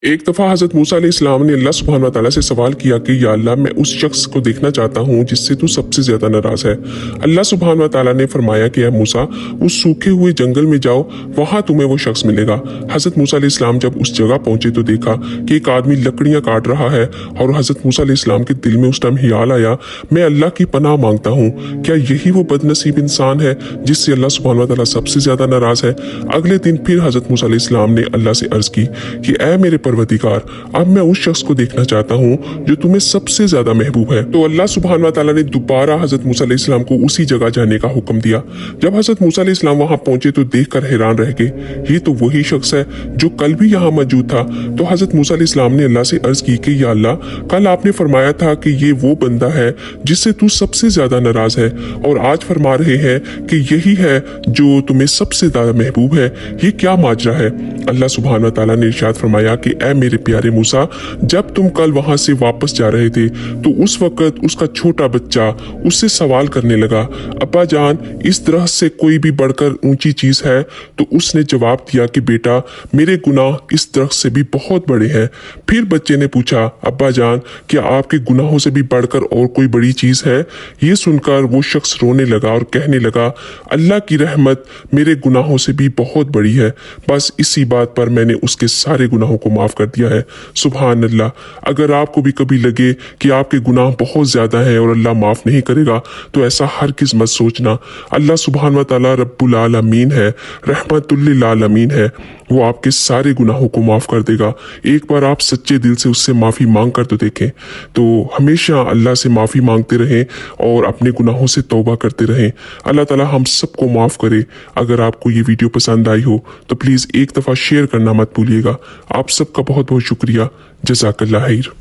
एक दफ़ा हज़रत मूसा अलैहिस्सलाम ने अल्लाह सुब्हान व तआला से सवाल किया कि या अल्लाह, मैं उस शख्स को देखना चाहता हूँ जिससे तू सबसे ज़्यादा नाराज़ है। अल्लाह सुब्हान व तआला ने फरमाया कि ए मूसा, उस सूखे हुए जंगल में जाओ, वहाँ तुम्हें वो शख्स मिलेगा। हज़रत मूसा अलैहिस्सलाम जब उस जगह पहुंचे तो देखा कि एक आदमी लकड़ियाँ काट रहा है और हज़रत मूसा अलैहिस्सलाम के दिल में उस टाइम ख्याल आया, मैं अल्लाह की पनाह मांगता हूँ, क्या यही वो बदनसीब इंसान है जिससे अल्लाह सुब्हान व तआला सबसे ज़्यादा नाराज़ है। अगले दिन फिर हज़रत मूसा अलैहिस्सलाम ने अल्लाह से अर्ज़ की कि ए मेरे परवरदिगार, अब मैं उस शख्स को देखना चाहता हूँ जो तुम्हें सबसे ज्यादा महबूब है। तो अल्लाह सुब्हान व तआला ने दोबारा हज़रत मूसा अलैहिस्सलाम को उसी जगह जाने का हुक्म दिया। जब हज़रत मूसा अलैहिस्सलाम वहां पहुंचे तो देखकर हैरान रह गए, ये तो वही शख्स है जो कल भी यहाँ मौजूद था। तो हज़रत मूसा अलैहिस्सलाम ने अल्लाह से अर्ज की कि या अल्लाह, कल आपने फरमाया था कि ये वो बंदा है जिससे तू सबसे ज्यादा नाराज है, और आज फरमा रहे हैं कि यही है जो तुम्हें सबसे ज्यादा महबूब है। ये क्या माजरा है। अल्लाह सुब्हान व तआला ने इरशाद फरमाया कि ए मेरे प्यारे मूसा, जब तुम कल वहां से वापस जा रहे थे तो उस वक्त उसका छोटा बच्चा उससे सवाल करने लगा, अब्बा जान, इस दरख्त से कोई भी बढ़कर ऊंची चीज है। तो उसने जवाब दिया कि बेटा, मेरे गुनाह इस दरख्त से भी बहुत बड़े हैं। फिर बच्चे ने पूछा, अब्बा जान, क्या आपके गुनाहों से भी बढ़कर और कोई बड़ी चीज है। ये सुनकर वो शख्स रोने लगा और कहने लगा, अल्लाह की रहमत मेरे गुनाहों से भी बहुत बड़ी है, बस इसी बात पर मैंने उसके सारे गुनाहों को माफ कर दिया है। सुभान अल्लाह। अगर आपको भी कभी लगे कि आपके गुनाह बहुत ज्यादा हैं और अल्लाह माफ नहीं करेगा, तो ऐसा हरगिज़ मत सोचना। अल्लाह सुब्हान व तआला रब्बुल आलमीन है, रहमतुल लिल आलमीन है। वो आपके सारे गुनाहों को माफ कर देगा। एक बार आप सच्चे दिल से उससे माफी मांग कर तो देखें। तो हमेशा अल्लाह से माफी मांगते रहें और अपने गुनाहों से तौबा करते रहें। अल्लाह ताला हम सबको माफ करे। अगर आपको ये वीडियो पसंद आई हो तो प्लीज एक दफा शेयर करना मत भूलिएगा। आप सबका बहुत बहुत शुक्रिया। जज़ाकल्लाह खैर।